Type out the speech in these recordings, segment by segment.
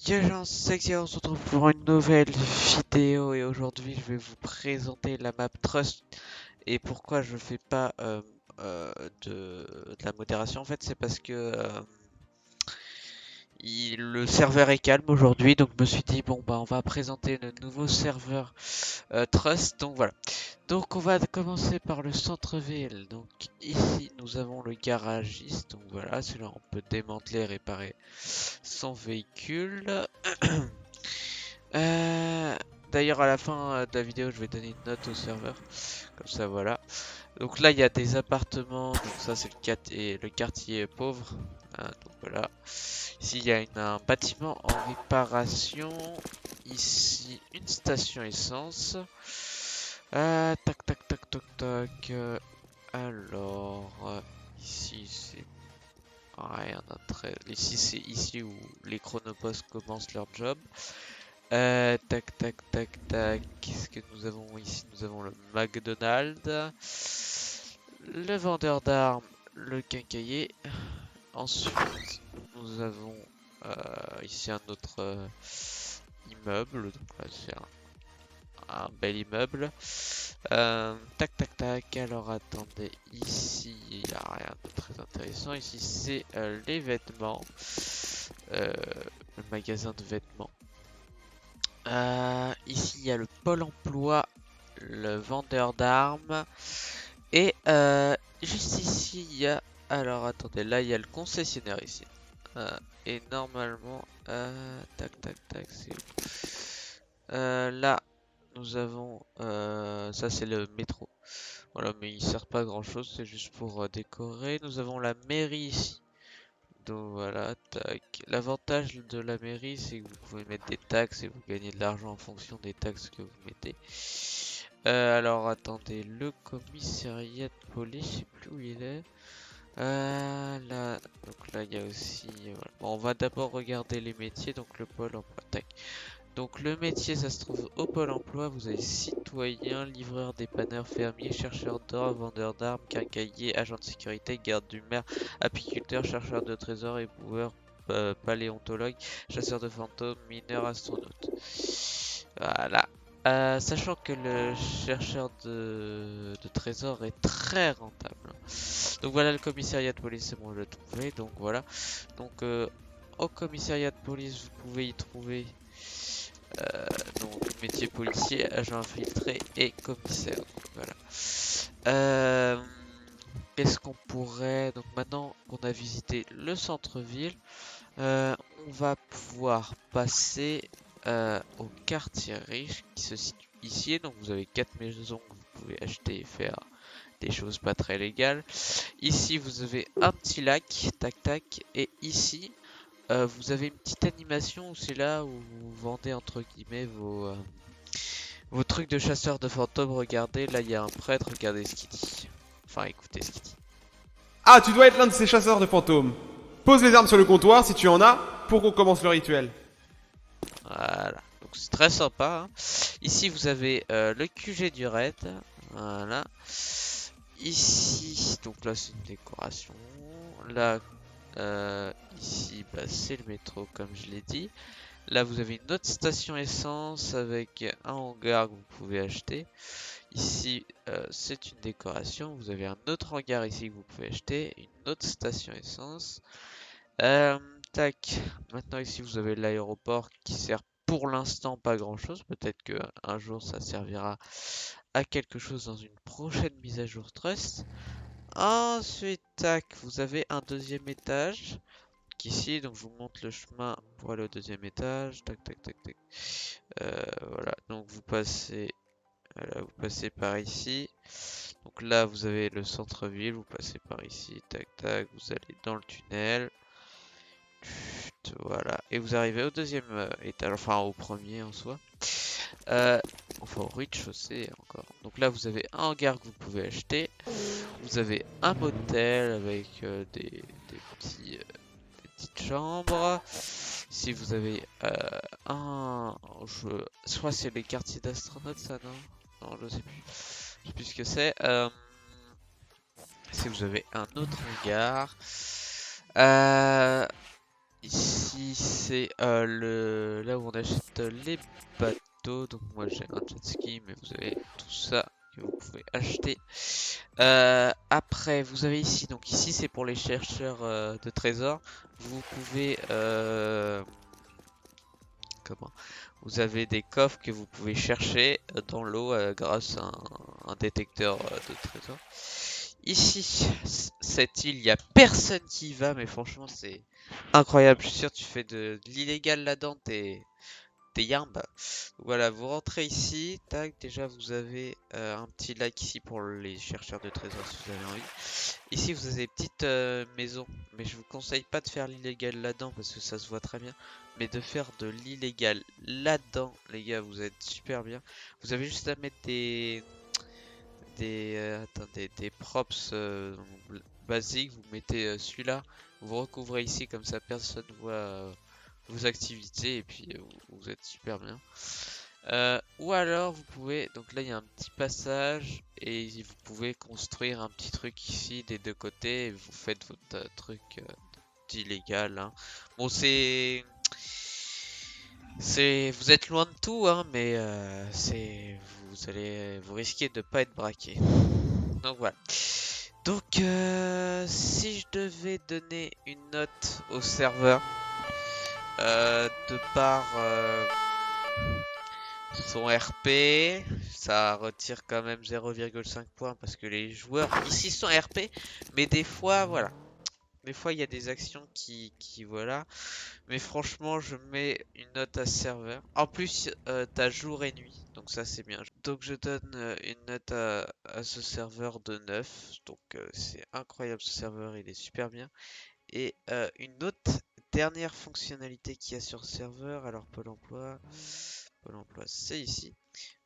Yo gens, c'est Xia, on se retrouve pour une nouvelle vidéo et aujourd'hui je vais vous présenter la map Trust et pourquoi je fais pas de la modération en fait c'est parce que le serveur est calme aujourd'hui donc je me suis dit bon bah on va présenter le nouveau serveur Trust donc voilà. Donc on va commencer par le centre-ville. Donc ici nous avons le garagiste. Donc voilà, c'est là on peut démanteler et réparer son véhicule. Euh, D'ailleurs, à la fin de la vidéo, je vais donner une note au serveur. Comme ça, voilà. Donc là, il y a des appartements. Donc ça, c'est le quartier pauvre. Donc voilà. Ici, il y a un bâtiment en réparation. Ici, une station essence. Tac, tac, tac, tac, tac. Ici, c'est rien d'intéressant. Ici, c'est ici où les chronopostes commencent leur job. Tac, tac, tac, tac. Qu'est-ce que nous avons ici? Nous avons le McDonald's, le vendeur d'armes, le quincailler. Ensuite, nous avons ici un autre immeuble. Donc là, c'est un bel immeuble. Tac, tac, tac. Alors attendez, ici, il n'y a rien de très intéressant. Ici, c'est les vêtements. Le magasin de vêtements. Ici, il y a le pôle emploi, le vendeur d'armes. Et juste ici, il y a... Alors, attendez, là, il y a le concessionnaire ici. Et normalement... tac, tac, tac, c'est où? Là, nous avons... ça, c'est le métro. Voilà, mais il sert pas à grand-chose, c'est juste pour décorer. Nous avons la mairie ici. Donc voilà, tac. L'avantage de la mairie, c'est que vous pouvez mettre des taxes et vous gagnez de l'argent en fonction des taxes que vous mettez. Alors attendez, le commissariat de police, je sais plus où il est. Là, donc là il y a aussi. Voilà. Bon, on va d'abord regarder les métiers, donc le pôle emploi. Tac. Donc le métier, ça se trouve au pôle emploi. Vous avez citoyen, livreur, dépanneur, fermier, chercheur d'or, vendeur d'armes, quincailler, agent de sécurité, garde du maire, apiculteur, chercheur de trésors, éboueur, paléontologue, chasseur de fantômes, mineur, astronaute. Voilà. Sachant que le chercheur de trésors est très rentable. Donc voilà le commissariat de police, c'est bon, je l'ai trouvé. Donc voilà. Donc au commissariat de police, vous pouvez y trouver donc métier policier, agent infiltré et commissaire. Donc, voilà. Euh, Qu'est-ce qu'on pourrait... Donc maintenant qu'on a visité le centre-ville, on va pouvoir passer au quartier riche qui se situe ici. Donc vous avez 4 maisons que vous pouvez acheter et faire des choses pas très légales. Ici vous avez un petit lac, tac tac, et ici vous avez une petite animation où c'est là où vous vendez entre guillemets vos trucs de chasseur de fantômes. Regardez, là il y a un prêtre, regardez ce qu'il dit. Enfin écoutez ce qu'il dit. Ah, tu dois être l'un de ces chasseurs de fantômes. Pose les armes sur le comptoir si tu en as, pour qu'on commence le rituel. Voilà, donc c'est très sympa, hein. Ici vous avez le QG du raid. Voilà. Ici, donc là c'est une décoration. Là, ici, bah, c'est le métro comme je l'ai dit. Là vous avez une autre station essence avec un hangar que vous pouvez acheter. Ici, c'est une décoration. Vous avez un autre hangar ici que vous pouvez acheter. Une autre station essence. Euh, Tac. Maintenant ici, vous avez l'aéroport qui sert pour l'instant pas grand-chose. Peut-être que un jour ça servira à quelque chose dans une prochaine mise à jour Trust. Ensuite, tac, vous avez un deuxième étage. Ici, donc je vous montre le chemin pour aller au deuxième étage. Tac, tac, tac, tac. Voilà, donc vous passez par ici. Donc là, vous avez le centre-ville, vous passez par ici, tac tac, vous allez dans le tunnel. Voilà, et vous arrivez au deuxième étage, enfin au premier en soi. Euh, enfin au rez-de-chaussée encore. Donc là, vous avez un hangar que vous pouvez acheter. Vous avez un motel avec des petites chambres. Si vous avez soit c'est les quartiers d'astronautes, ça non? Non, je sais plus. Je sais plus ce que c'est. Si vous avez un autre hangar. Euh, Ici, c'est là où on achète les bateaux. Donc moi j'ai un jet ski, mais vous avez tout ça que vous pouvez acheter. Après, vous avez ici, donc ici c'est pour les chercheurs de trésors. Vous pouvez, comment? Vous avez des coffres que vous pouvez chercher dans l'eau grâce à un détecteur de trésors. Ici, cette île, il n'y a personne qui y va, mais franchement, c'est incroyable. Je suis sûr que tu fais de l'illégal là-dedans, t'es yamba. Voilà, vous rentrez ici, tac, déjà vous avez un petit lac ici pour les chercheurs de trésors si vous avez envie. Ici, vous avez des petites maisons, mais je vous conseille pas de faire l'illégal là-dedans parce que ça se voit très bien, mais de faire de l'illégal là-dedans, les gars, vous êtes super bien. Vous avez juste à mettre attendez, des props basiques, vous mettez celui-là, vous recouvrez ici comme ça personne voit vos activités et puis vous êtes super bien. Ou alors vous pouvez, donc là il y a un petit passage et vous pouvez construire un petit truc ici des deux côtés et vous faites votre truc d'illégal, hein. Bon vous êtes loin de tout, hein, mais vous risquez de pas être braqué. Donc voilà. Donc si je devais donner une note au serveur de par son RP, ça retire quand même 0,5 points parce que les joueurs ici sont RP, mais des fois voilà. Des fois, il y a des actions qui voilà. Mais franchement, je mets une note à ce serveur. En plus, t'as jour et nuit. Donc ça, c'est bien. Donc je donne une note à ce serveur de 9. Donc c'est incroyable ce serveur, il est super bien. Et une autre dernière fonctionnalité qu'il y a sur le serveur. Alors Pôle emploi. Pôle emploi, c'est ici.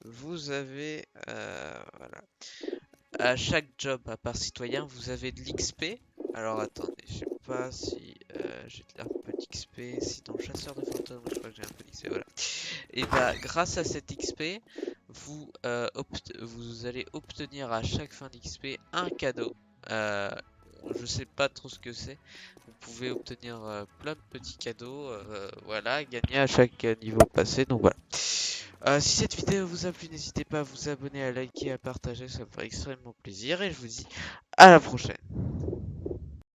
Vous avez, voilà. À chaque job à part citoyen, vous avez de l'XP. Alors attendez, je sais pas si j'ai un peu d'XP. Si dans le chasseur de fantômes, je crois que j'ai un peu d'XP, voilà. Et bah, grâce à cet XP, vous allez obtenir à chaque fin d'XP un cadeau. Je sais pas trop ce que c'est. Vous pouvez obtenir plein de petits cadeaux, voilà, gagner à chaque niveau passé. Donc voilà. Si cette vidéo vous a plu, n'hésitez pas à vous abonner, à liker, à partager, ça me ferait extrêmement plaisir. Et je vous dis à la prochaine.